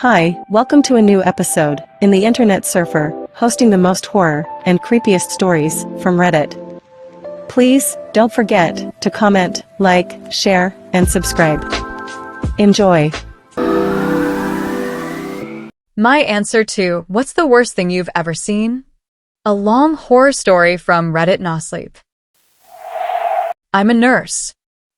Hi, welcome to a new episode in the Internet Surfer, hosting the most horror and creepiest stories from Reddit. Please don't forget to comment, like, share, and subscribe. Enjoy. My answer to what's the worst thing you've ever seen? A long horror story from Reddit Nosleep. I'm a nurse.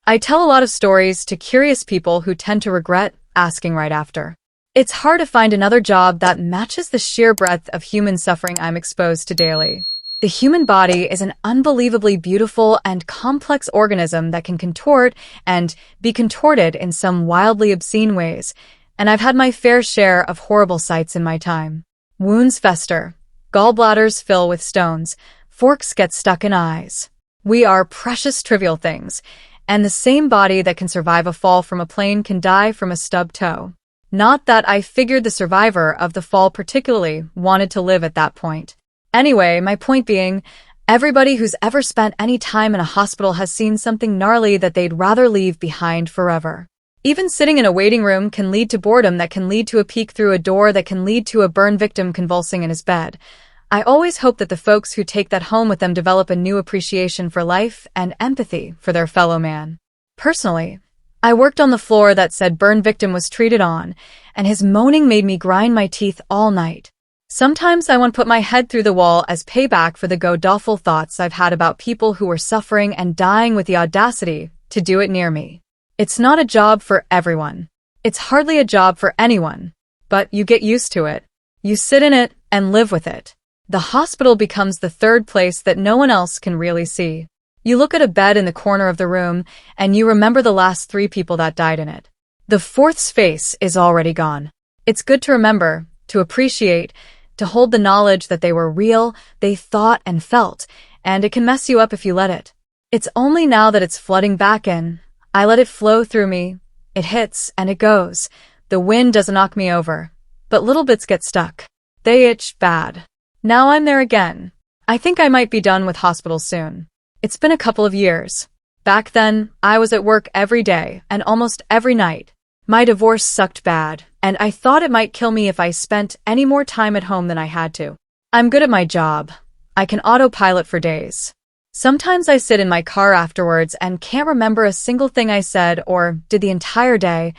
I tell a lot of stories to curious people who tend to regret asking right after. It's hard to find another job that matches the sheer breadth of human suffering I'm exposed to daily. The human body is an unbelievably beautiful and complex organism that can contort and be contorted in some wildly obscene ways, and I've had my fair share of horrible sights in my time. Wounds fester, gallbladders fill with stones, forks get stuck in eyes. We are precious trivial things, and the same body that can survive a fall from a plane can die from a stubbed toe. Not that I figured the survivor of the fall particularly wanted to live at that point. Anyway, my point being, everybody who's ever spent any time in a hospital has seen something gnarly that they'd rather leave behind forever. Even sitting in a waiting room can lead to boredom that can lead to a peek through a door that can lead to a burn victim convulsing in his bed. I always hope that the folks who take that home with them develop a new appreciation for life and empathy for their fellow man. Personally, I worked on the floor that said burn victim was treated on, and his moaning made me grind my teeth all night. Sometimes I want to put my head through the wall as payback for the god-awful thoughts I've had about people who were suffering and dying with the audacity to do it near me. It's not a job for everyone. It's hardly a job for anyone. But you get used to it. You sit in it and live with it. The hospital becomes the third place that no one else can really see. You look at a bed in the corner of the room, and you remember the last 3 people that died in it. The fourth's face is already gone. It's good to remember, to appreciate, to hold the knowledge that they were real, they thought and felt, and it can mess you up if you let it. It's only now that it's flooding back in. I let it flow through me. It hits, and it goes. The wind doesn't knock me over. But little bits get stuck. They itch bad. Now I'm there again. I think I might be done with hospital soon. It's been a couple of years. Back then, I was at work every day and almost every night. My divorce sucked bad, and I thought it might kill me if I spent any more time at home than I had to. I'm good at my job. I can autopilot for days. Sometimes I sit in my car afterwards and can't remember a single thing I said or did the entire day.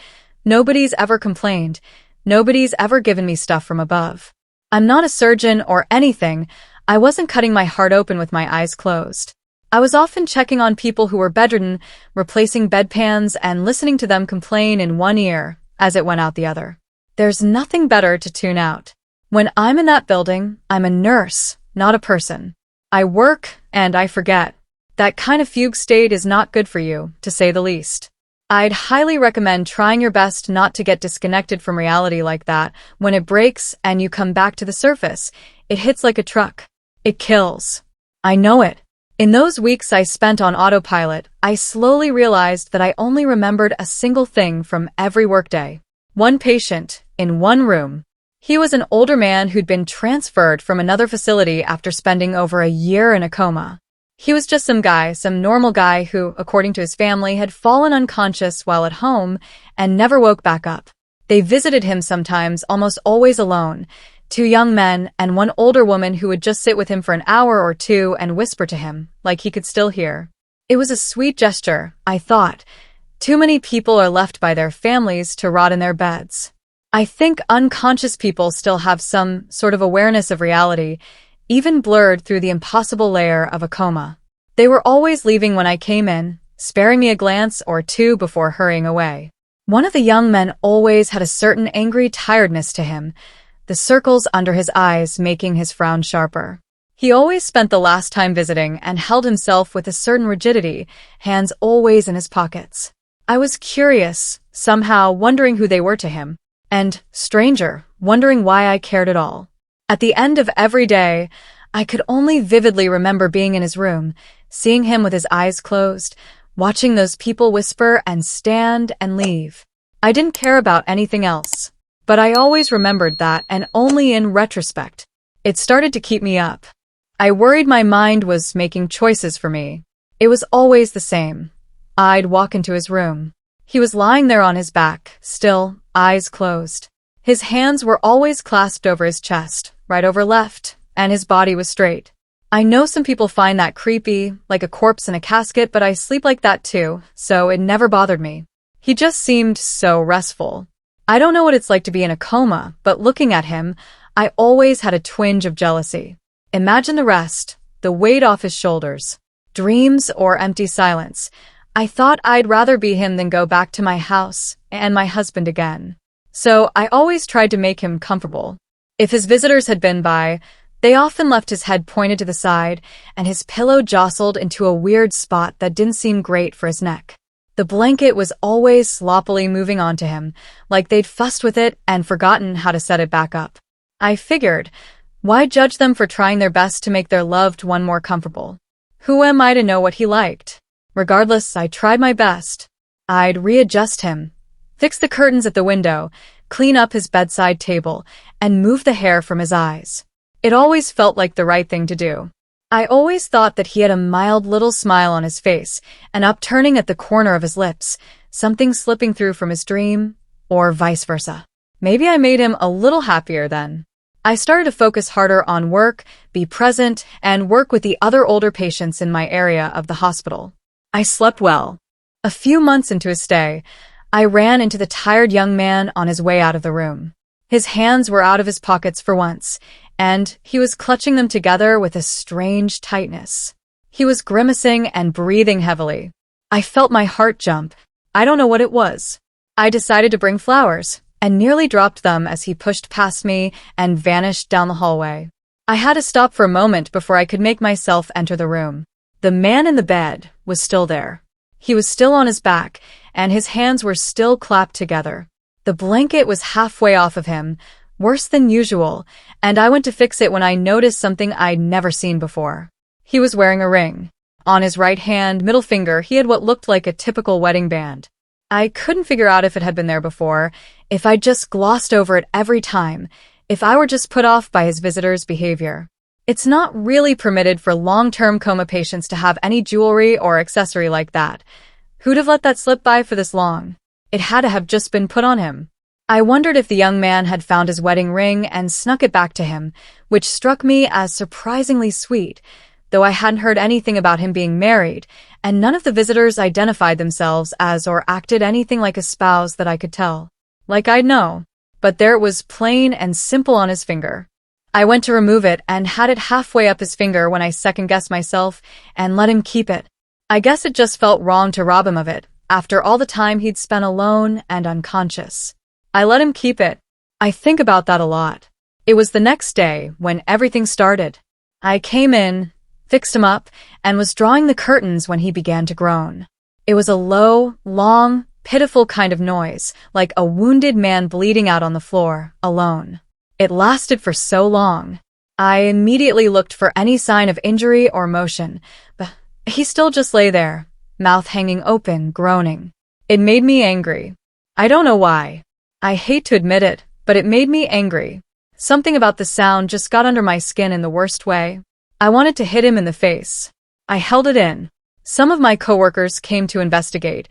Nobody's ever complained. Nobody's ever given me stuff from above. I'm not a surgeon or anything. I wasn't cutting my heart open with my eyes closed. I was often checking on people who were bedridden, replacing bedpans and listening to them complain in one ear as it went out the other. There's nothing better to tune out. When I'm in that building, I'm a nurse, not a person. I work and I forget. That kind of fugue state is not good for you, to say the least. I'd highly recommend trying your best not to get disconnected from reality like that. When it breaks and you come back to the surface, it hits like a truck. It kills. I know it. In those weeks I spent on autopilot, I slowly realized that I only remembered a single thing from every workday. One patient, in one room. He was an older man who'd been transferred from another facility after spending over a year in a coma. He was just some normal guy who, according to his family, had fallen unconscious while at home and never woke back up. They visited him sometimes, almost always alone. 2 young men and 1 older woman who would just sit with him for an hour or 2 and whisper to him, like he could still hear. It was a sweet gesture, I thought. Too many people are left by their families to rot in their beds. I think unconscious people still have some sort of awareness of reality, even blurred through the impossible layer of a coma. They were always leaving when I came in, sparing me a glance or 2 before hurrying away. One of the young men always had a certain angry tiredness to him, the circles under his eyes making his frown sharper. He always spent the last time visiting and held himself with a certain rigidity, hands always in his pockets. I was curious, somehow wondering who they were to him, and, stranger, wondering why I cared at all. At the end of every day, I could only vividly remember being in his room, seeing him with his eyes closed, watching those people whisper and stand and leave. I didn't care about anything else. But I always remembered that, and only in retrospect. It started to keep me up. I worried my mind was making choices for me. It was always the same. I'd walk into his room. He was lying there on his back, still, eyes closed. His hands were always clasped over his chest, right over left, and his body was straight. I know some people find that creepy, like a corpse in a casket, but I sleep like that too, so it never bothered me. He just seemed so restful. I don't know what it's like to be in a coma, but looking at him, I always had a twinge of jealousy. Imagine the rest, the weight off his shoulders. Dreams or empty silence. I thought I'd rather be him than go back to my house and my husband again. So I always tried to make him comfortable. If his visitors had been by, they often left his head pointed to the side and his pillow jostled into a weird spot that didn't seem great for his neck. The blanket was always sloppily moving onto him, like they'd fussed with it and forgotten how to set it back up. I figured, why judge them for trying their best to make their loved one more comfortable? Who am I to know what he liked? Regardless, I tried my best. I'd readjust him, fix the curtains at the window, clean up his bedside table, and move the hair from his eyes. It always felt like the right thing to do. I always thought that he had a mild little smile on his face, an upturning at the corner of his lips, something slipping through from his dream, or vice versa. Maybe I made him a little happier then. I started to focus harder on work, be present, and work with the other older patients in my area of the hospital. I slept well. A few months into his stay, I ran into the tired young man on his way out of the room. His hands were out of his pockets for once, and he was clutching them together with a strange tightness. He was grimacing and breathing heavily. I felt my heart jump. I don't know what it was. I decided to bring flowers, and nearly dropped them as he pushed past me and vanished down the hallway. I had to stop for a moment before I could make myself enter the room. The man in the bed was still there. He was still on his back, and his hands were still clapped together. The blanket was halfway off of him, worse than usual, and I went to fix it when I noticed something I'd never seen before. He was wearing a ring. On his right hand, middle finger, he had what looked like a typical wedding band. I couldn't figure out if it had been there before, if I'd just glossed over it every time, if I were just put off by his visitor's behavior. It's not really permitted for long-term coma patients to have any jewelry or accessory like that. Who'd have let that slip by for this long? It had to have just been put on him. I wondered if the young man had found his wedding ring and snuck it back to him, which struck me as surprisingly sweet, though I hadn't heard anything about him being married, and none of the visitors identified themselves as or acted anything like a spouse that I could tell. Like I'd know. But there it was, plain and simple on his finger. I went to remove it and had it halfway up his finger when I second-guessed myself and let him keep it. I guess it just felt wrong to rob him of it, after all the time he'd spent alone and unconscious. I let him keep it. I think about that a lot. It was the next day when everything started. I came in, fixed him up, and was drawing the curtains when he began to groan. It was a low, long, pitiful kind of noise, like a wounded man bleeding out on the floor, alone. It lasted for so long. I immediately looked for any sign of injury or motion, but he still just lay there, mouth hanging open, groaning. It made me angry. I don't know why. I hate to admit it, but it made me angry. Something about the sound just got under my skin in the worst way. I wanted to hit him in the face. I held it in. Some of my coworkers came to investigate,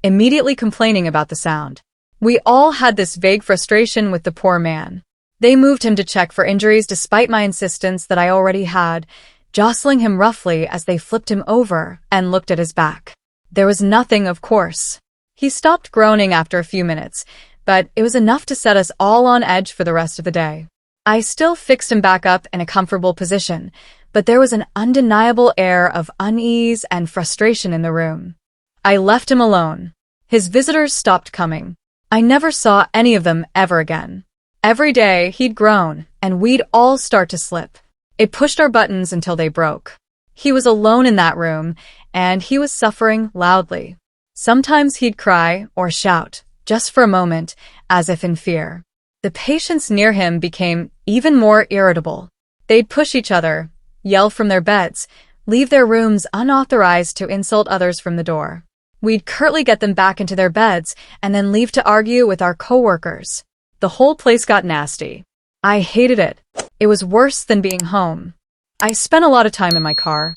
immediately complaining about the sound. We all had this vague frustration with the poor man. They moved him to check for injuries despite my insistence that I already had, jostling him roughly as they flipped him over and looked at his back. There was nothing, of course. He stopped groaning after a few minutes, but it was enough to set us all on edge for the rest of the day. I still fixed him back up in a comfortable position, but there was an undeniable air of unease and frustration in the room. I left him alone. His visitors stopped coming. I never saw any of them ever again. Every day, he'd groan, and we'd all start to slip. It pushed our buttons until they broke. He was alone in that room, and he was suffering loudly. Sometimes he'd cry or shout, just for a moment, as if in fear. The patients near him became even more irritable. They'd push each other, yell from their beds, leave their rooms unauthorized to insult others from the door. We'd curtly get them back into their beds and then leave to argue with our coworkers. The whole place got nasty. I hated it. It was worse than being home. I spent a lot of time in my car.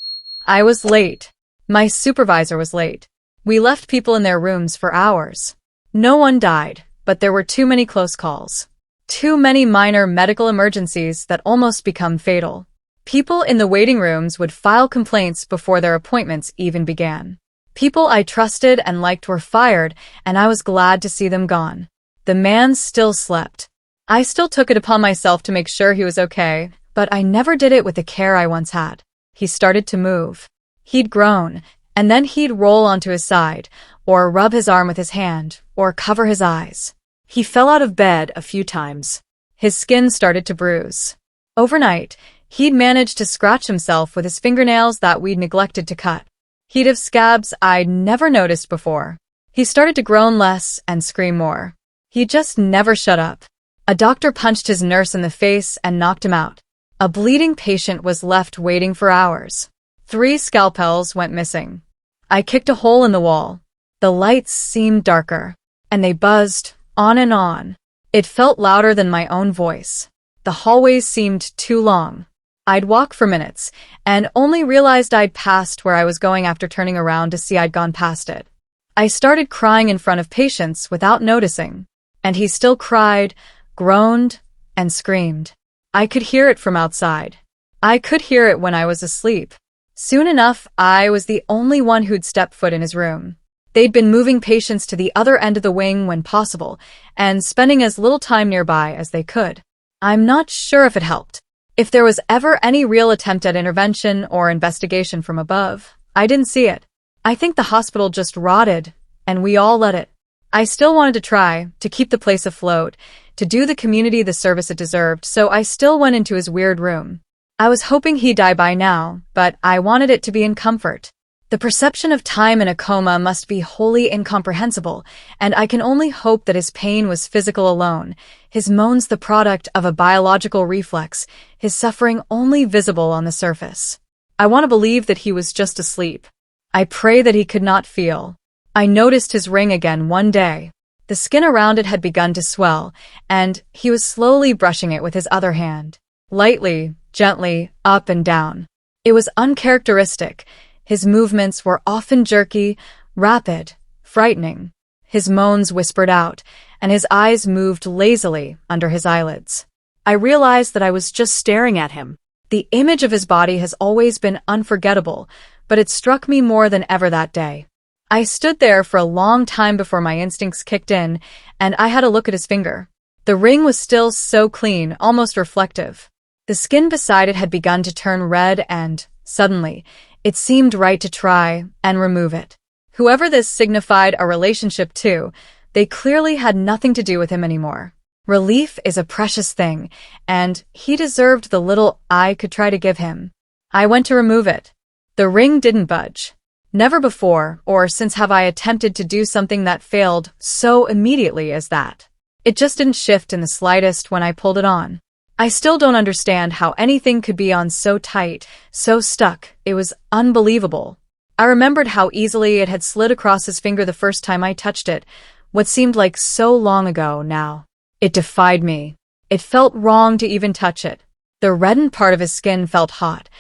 I was late. My supervisor was late. We left people in their rooms for hours. No one died, but there were too many close calls. Too many minor medical emergencies that almost become fatal. People in the waiting rooms would file complaints before their appointments even began. People I trusted and liked were fired, and I was glad to see them gone. The man still slept. I still took it upon myself to make sure he was okay, but I never did it with the care I once had. He started to move. He'd groan, and then he'd roll onto his side, or rub his arm with his hand, or cover his eyes. He fell out of bed a few times. His skin started to bruise. Overnight, he'd managed to scratch himself with his fingernails that we'd neglected to cut. He'd have scabs I'd never noticed before. He started to groan less and scream more. He just never shut up. A doctor punched his nurse in the face and knocked him out. A bleeding patient was left waiting for hours. 3 scalpels went missing. I kicked a hole in the wall. The lights seemed darker, and they buzzed on and on. It felt louder than my own voice. The hallways seemed too long. I'd walk for minutes, and only realized I'd passed where I was going after turning around to see I'd gone past it. I started crying in front of patients without noticing, and he still cried, groaned, and screamed. I could hear it from outside. I could hear it when I was asleep. Soon enough, I was the only one who'd stepped foot in his room. They'd been moving patients to the other end of the wing when possible, and spending as little time nearby as they could. I'm not sure if it helped. If there was ever any real attempt at intervention or investigation from above, I didn't see it. I think the hospital just rotted, and we all let it. I still wanted to try to keep the place afloat, to do the community the service it deserved, so I still went into his weird room. I was hoping he'd die by now, but I wanted it to be in comfort. The perception of time in a coma must be wholly incomprehensible, and I can only hope that his pain was physical alone, his moans the product of a biological reflex, his suffering only visible on the surface. I want to believe that he was just asleep. I pray that he could not feel. I noticed his ring again one day. The skin around it had begun to swell, and he was slowly brushing it with his other hand. Lightly, gently, up and down. It was uncharacteristic. His movements were often jerky, rapid, frightening. His moans whispered out, and his eyes moved lazily under his eyelids. I realized that I was just staring at him. The image of his body has always been unforgettable, but it struck me more than ever that day. I stood there for a long time before my instincts kicked in, and I had a look at his finger. The ring was still so clean, almost reflective. The skin beside it had begun to turn red and, suddenly, it seemed right to try and remove it. Whoever this signified a relationship to, they clearly had nothing to do with him anymore. Relief is a precious thing, and he deserved the little I could try to give him. I went to remove it. The ring didn't budge. Never before or since have I attempted to do something that failed so immediately as that. It just didn't shift in the slightest when I pulled it on. I still don't understand how anything could be on so tight, so stuck. It was unbelievable. I remembered how easily it had slid across his finger the first time I touched it, what seemed like so long ago now. It defied me. It felt wrong to even touch it. The reddened part of his skin felt hot.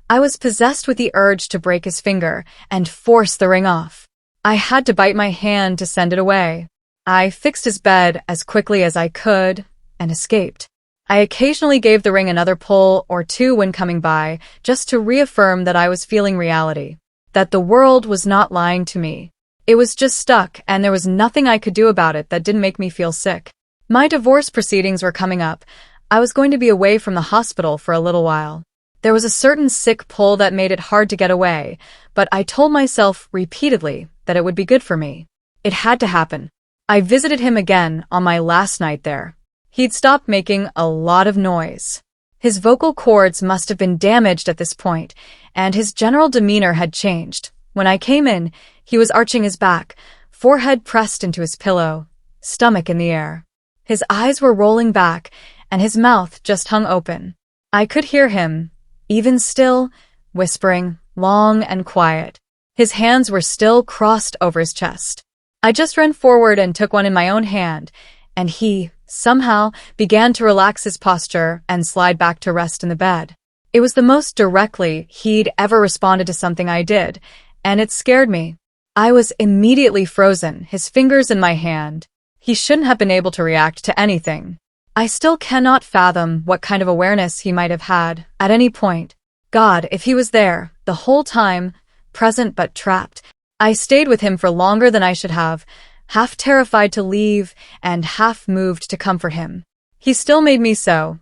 I was possessed with the urge to break his finger and force the ring off. I had to bite my hand to send it away. I fixed his bed as quickly as I could and escaped. I occasionally gave the ring another pull or two when coming by, just to reaffirm that I was feeling reality, that the world was not lying to me. It was just stuck, and there was nothing I could do about it that didn't make me feel sick. My divorce proceedings were coming up. I was going to be away from the hospital for a little while. There was a certain sick pull that made it hard to get away, but I told myself repeatedly that it would be good for me. It had to happen. I visited him again on my last night there. He'd stopped making a lot of noise. His vocal cords must have been damaged at this point, and his general demeanor had changed. When I came in, he was arching his back, forehead pressed into his pillow, stomach in the air. His eyes were rolling back, and his mouth just hung open. I could hear him, even still, whispering, long and quiet. His hands were still crossed over his chest. I just ran forward and took one in my own hand, and he, somehow, began to relax his posture and slide back to rest in the bed. It was the most directly he'd ever responded to something I did, and it scared me. I was immediately frozen, his fingers in my hand. He shouldn't have been able to react to anything. I still cannot fathom what kind of awareness he might have had at any point. God, if he was there, the whole time, present but trapped. I stayed with him for longer than I should have, half terrified to leave and half moved to comfort him. He still made me so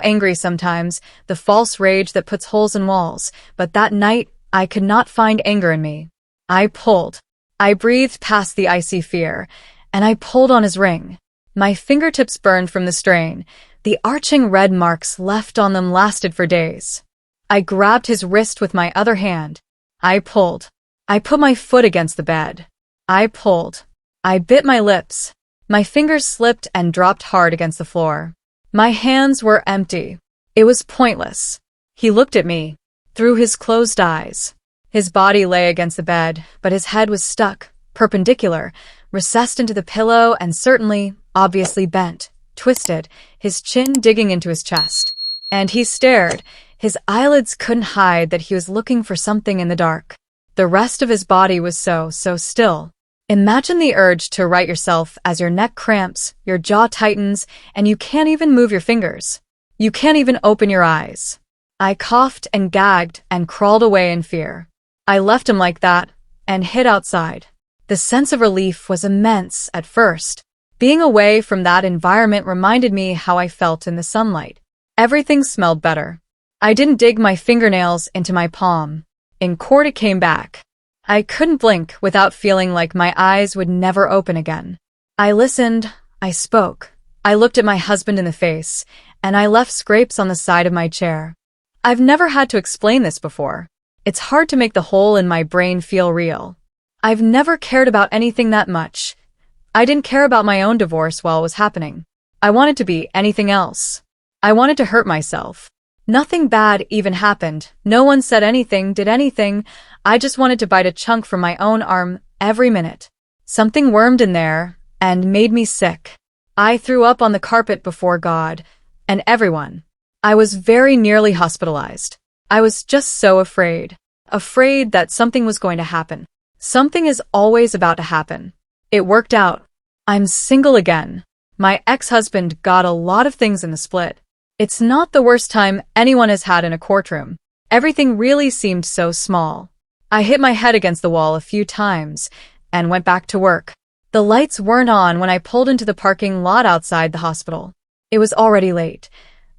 angry sometimes, the false rage that puts holes in walls, but that night I could not find anger in me. I pulled. I breathed past the icy fear, and I pulled on his ring. My fingertips burned from the strain. The arching red marks left on them lasted for days. I grabbed his wrist with my other hand. I pulled. I put my foot against the bed. I pulled. I bit my lips. My fingers slipped and dropped hard against the floor. My hands were empty. It was pointless. He looked at me, through his closed eyes. His body lay against the bed, but his head was stuck, perpendicular, recessed into the pillow and certainly, obviously bent, twisted, his chin digging into his chest. And he stared. His eyelids couldn't hide that he was looking for something in the dark. The rest of his body was so still. Imagine the urge to right yourself as your neck cramps, your jaw tightens, and you can't even move your fingers. You can't even open your eyes. I coughed and gagged and crawled away in fear. I left him like that and hid outside. The sense of relief was immense at first. Being away from that environment reminded me how I felt in the sunlight. Everything smelled better. I didn't dig my fingernails into my palm. In court it came back. I couldn't blink without feeling like my eyes would never open again. I listened, I spoke. I looked at my husband in the face, and I left scrapes on the side of my chair. I've never had to explain this before. It's hard to make the hole in my brain feel real. I've never cared about anything that much. I didn't care about my own divorce while it was happening. I wanted to be anything else. I wanted to hurt myself. Nothing bad even happened. No one said anything, did anything. I just wanted to bite a chunk from my own arm every minute. Something wormed in there and made me sick. I threw up on the carpet before God and everyone. I was very nearly hospitalized. I was just so afraid. Afraid that something was going to happen. Something is always about to happen. It worked out. I'm single again. My ex-husband got a lot of things in the split. It's not the worst time anyone has had in a courtroom. Everything really seemed so small. I hit my head against the wall a few times and went back to work. The lights weren't on when I pulled into the parking lot outside the hospital. It was already late.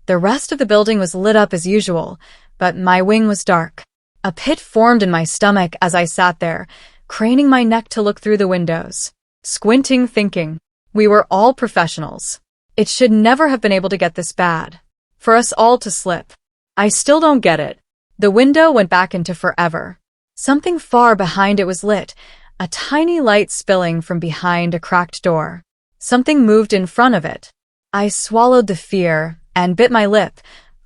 The rest of the building was lit up as usual, but my wing was dark. A pit formed in my stomach as I sat there, craning my neck to look through the windows. Squinting, thinking. We were all professionals. It should never have been able to get this bad. For us all to slip. I still don't get it. The window went back into forever. Something far behind it was lit, a tiny light spilling from behind a cracked door. Something moved in front of it. I swallowed the fear and bit my lip.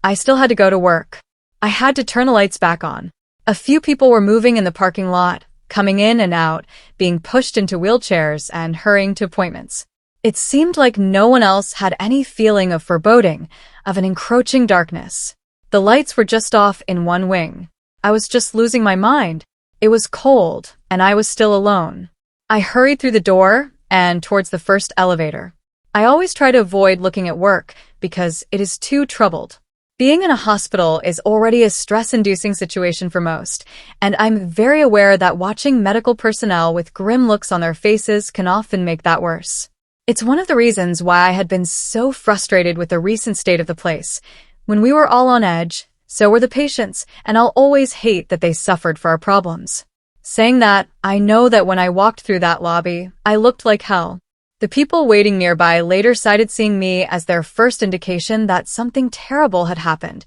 I still had to go to work. I had to turn the lights back on. A few people were moving in the parking lot, coming in and out, being pushed into wheelchairs and hurrying to appointments. It seemed like no one else had any feeling of foreboding, of an encroaching darkness. The lights were just off in one wing. I was just losing my mind. It was cold, and I was still alone. I hurried through the door and towards the first elevator. I always try to avoid looking at work because it is too troubled. Being in a hospital is already a stress-inducing situation for most, and I'm very aware that watching medical personnel with grim looks on their faces can often make that worse. It's one of the reasons why I had been so frustrated with the recent state of the place. When we were all on edge, so were the patients, and I'll always hate that they suffered for our problems. Saying that, I know that when I walked through that lobby, I looked like hell. The people waiting nearby later cited seeing me as their first indication that something terrible had happened.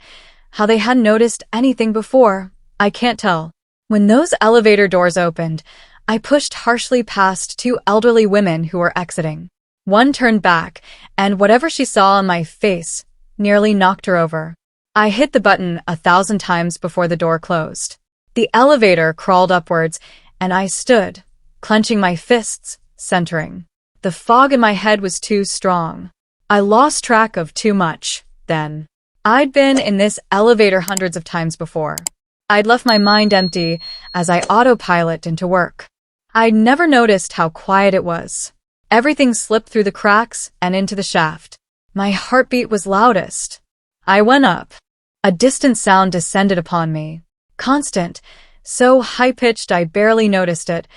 How they hadn't noticed anything before, I can't tell. When those elevator doors opened, I pushed harshly past two elderly women who were exiting. One turned back, and whatever she saw on my face nearly knocked her over. I hit the button 1,000 times before the door closed. The elevator crawled upwards, and I stood, clenching my fists, centering. The fog in my head was too strong. I lost track of too much, then. I'd been in this elevator hundreds of times before. I'd left my mind empty as I autopilot into work. I'd never noticed how quiet it was. Everything slipped through the cracks and into the shaft. My heartbeat was loudest. I went up. A distant sound descended upon me. Constant, so high-pitched I barely noticed it,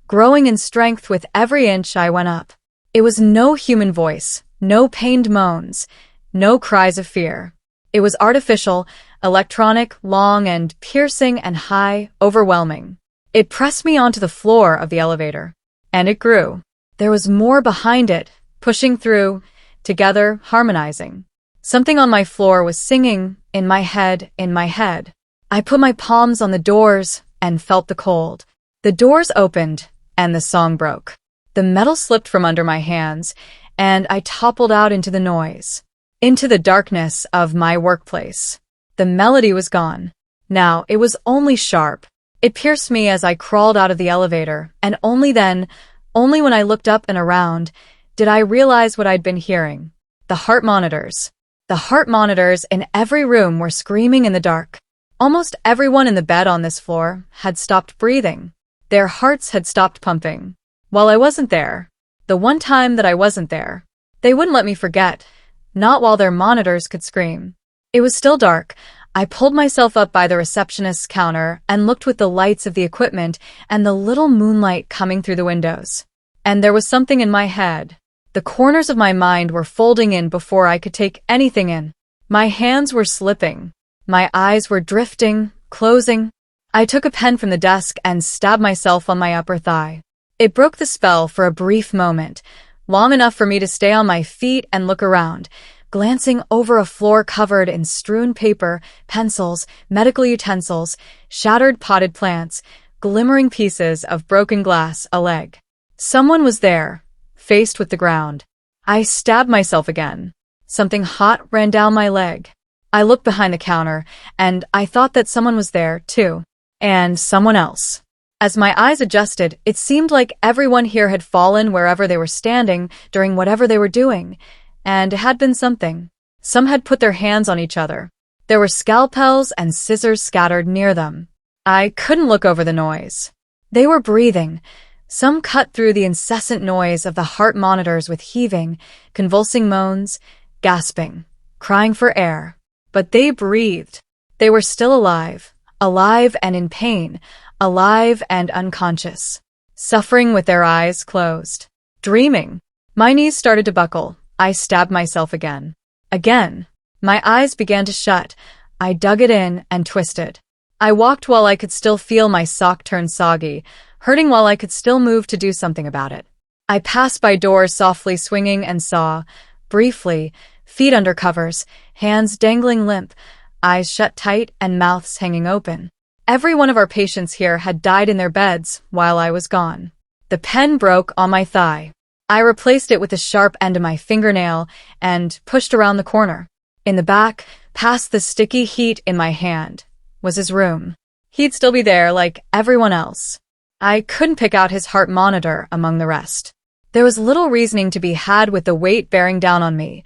growing in strength with every inch I went up. It was no human voice, no pained moans, no cries of fear. It was artificial, electronic, long and piercing and high, overwhelming. It pressed me onto the floor of the elevator. And it grew. There was more behind it, pushing through, together, harmonizing. Something on my floor was singing, in my head, in my head. I put my palms on the doors and felt the cold. The doors opened, and the song broke. The metal slipped from under my hands, and I toppled out into the noise, into the darkness of my workplace. The melody was gone. Now it was only sharp. It pierced me as I crawled out of the elevator, and only then, only when I looked up and around, did I realize what I'd been hearing. The heart monitors. The heart monitors in every room were screaming in the dark. Almost everyone in the bed on this floor had stopped breathing. Their hearts had stopped pumping. While I wasn't there, the one time that I wasn't there, they wouldn't let me forget, not while their monitors could scream. It was still dark. I pulled myself up by the receptionist's counter and looked with the lights of the equipment and the little moonlight coming through the windows. And there was something in my head. The corners of my mind were folding in before I could take anything in. My hands were slipping. My eyes were drifting, closing. I took a pen from the desk and stabbed myself on my upper thigh. It broke the spell for a brief moment, long enough for me to stay on my feet and look around, glancing over a floor covered in strewn paper, pencils, medical utensils, shattered potted plants, glimmering pieces of broken glass, a leg. Someone was there, faced with the ground. I stabbed myself again. Something hot ran down my leg. I looked behind the counter, and I thought that someone was there, too. And someone else. As my eyes adjusted, it seemed like everyone here had fallen wherever they were standing during whatever they were doing. And it had been something. Some had put their hands on each other. There were scalpels and scissors scattered near them. I couldn't look over the noise. They were breathing. Some cut through the incessant noise of the heart monitors with heaving, convulsing moans, gasping, crying for air. But they breathed. They were still alive, alive and in pain, alive and unconscious, suffering with their eyes closed, dreaming. My knees started to buckle. I stabbed myself again. Again. My eyes began to shut. I dug it in and twisted. I walked while I could still feel my sock turn soggy, hurting while I could still move to do something about it. I passed by doors softly swinging and saw, briefly, feet under covers, hands dangling limp, eyes shut tight and mouths hanging open. Every one of our patients here had died in their beds while I was gone. The pen broke on my thigh. I replaced it with the sharp end of my fingernail and pushed around the corner. In the back, past the sticky heat in my hand, was his room. He'd still be there like everyone else. I couldn't pick out his heart monitor among the rest. There was little reasoning to be had with the weight bearing down on me.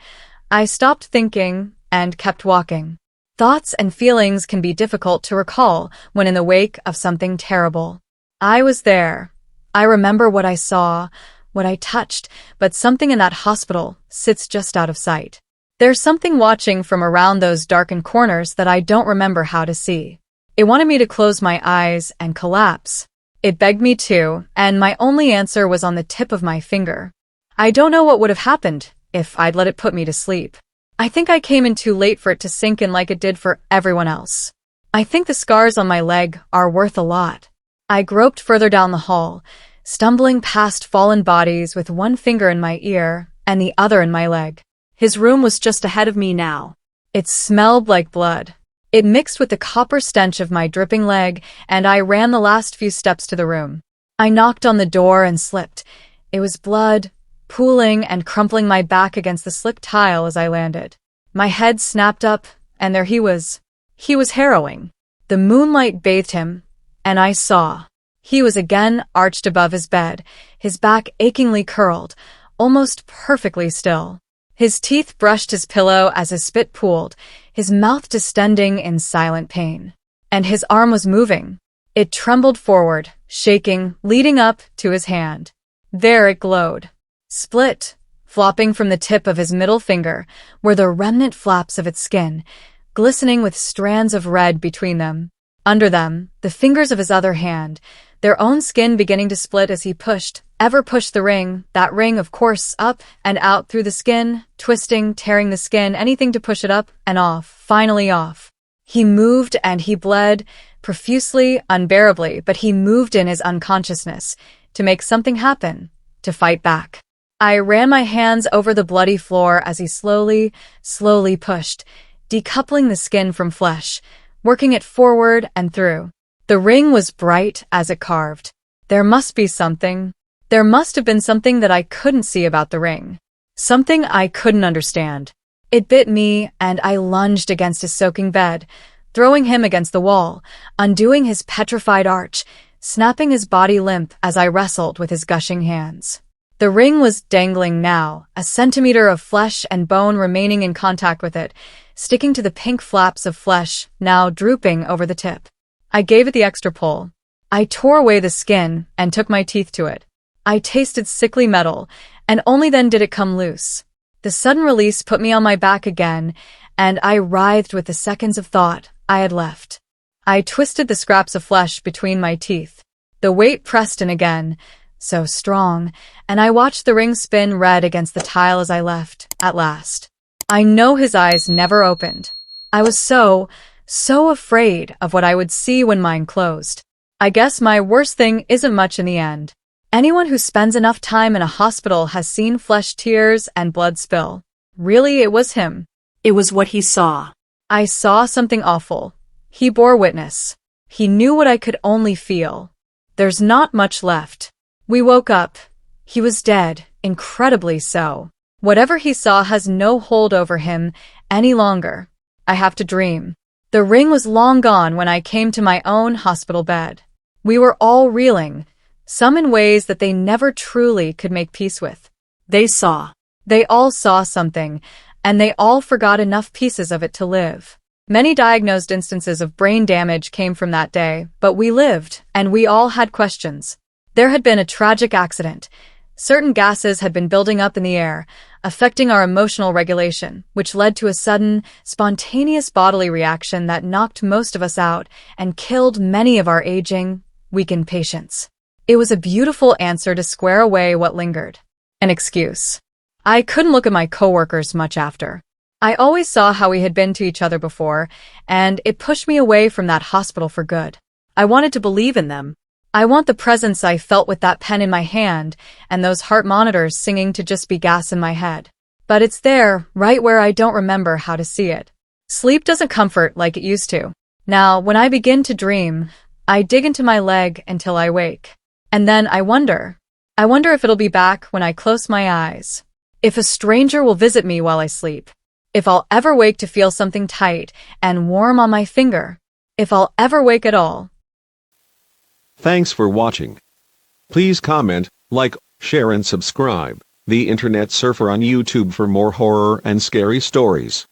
I stopped thinking and kept walking. Thoughts and feelings can be difficult to recall when in the wake of something terrible. I was there. I remember what I saw, what I touched, but something in that hospital sits just out of sight. There's something watching from around those darkened corners that I don't remember how to see. It wanted me to close my eyes and collapse. It begged me to, and my only answer was on the tip of my finger. I don't know what would have happened if I'd let it put me to sleep. I think I came in too late for it to sink in like it did for everyone else. I think the scars on my leg are worth a lot. I groped further down the hall, stumbling past fallen bodies with one finger in my ear and the other in my leg. His room was just ahead of me now. It smelled like blood. It mixed with the copper stench of my dripping leg, and I ran the last few steps to the room. I knocked on the door and slipped. It was blood, pooling and crumpling my back against the slick tile as I landed. My head snapped up, and there he was. He was harrowing. The moonlight bathed him, and I saw. He was again arched above his bed, his back achingly curled, almost perfectly still. His teeth brushed his pillow as his spit pooled, his mouth distending in silent pain. And his arm was moving. It trembled forward, shaking, leading up to his hand. There it glowed. Split, Flopping from the tip of his middle finger were the remnant flaps of its skin, glistening with strands of red between them. Under them, the fingers of his other hand, their own skin beginning to split as he pushed the ring, that ring, of course, up and out through the skin, twisting, tearing the skin, anything to push it up and off, finally off. He moved and he bled, profusely, unbearably, but he moved in his unconsciousness, to make something happen, to fight back. I ran my hands over the bloody floor as he slowly pushed, decoupling the skin from flesh, working it forward and through. The ring was bright as it carved. There must be something. There must have been something that I couldn't see about the ring. Something I couldn't understand. It bit me, and I lunged against his soaking bed, throwing him against the wall, undoing his petrified arch, snapping his body limp as I wrestled with his gushing hands. The ring was dangling now, a centimeter of flesh and bone remaining in contact with it, sticking to the pink flaps of flesh, now drooping over the tip. I gave it the extra pull. I tore away the skin and took my teeth to it. I tasted sickly metal, and only then did it come loose. The sudden release put me on my back again, and I writhed with the seconds of thought I had left. I twisted the scraps of flesh between my teeth. The weight pressed in again, so strong, and I watched the ring spin red against the tile as I left, at last. I know his eyes never opened. I was so afraid of what I would see when mine closed. I guess my worst thing isn't much in the end. Anyone who spends enough time in a hospital has seen flesh tears and blood spill. Really, it was him. It was what he saw. I saw something awful. He bore witness. He knew what I could only feel. There's not much left. We woke up. He was dead, incredibly so. Whatever he saw has no hold over him any longer. I have to dream. The ring was long gone when I came to my own hospital bed. We were all reeling, some in ways that they never truly could make peace with. They all saw something, and they all forgot enough pieces of it to live. Many diagnosed instances of brain damage came from that day, but we lived, and we all had questions. There had been a tragic accident. Certain gases had been building up in the air, affecting our emotional regulation, which led to a sudden, spontaneous bodily reaction that knocked most of us out and killed many of our aging, weakened patients. It was a beautiful answer to square away what lingered. An excuse. I couldn't look at my coworkers much after. I always saw how we had been to each other before, and it pushed me away from that hospital for good. I wanted to believe in them. I want the presence I felt with that pen in my hand and those heart monitors singing to just be gas in my head. But it's there, right where I don't remember how to see it. Sleep doesn't comfort like it used to. Now, when I begin to dream, I dig into my leg until I wake. And then I wonder if it'll be back when I close my eyes. If a stranger will visit me while I sleep. If I'll ever wake to feel something tight and warm on my finger. If I'll ever wake at all. Thanks for watching. Please comment, like, share and subscribe. The Internet Surfer on YouTube for more horror and scary stories.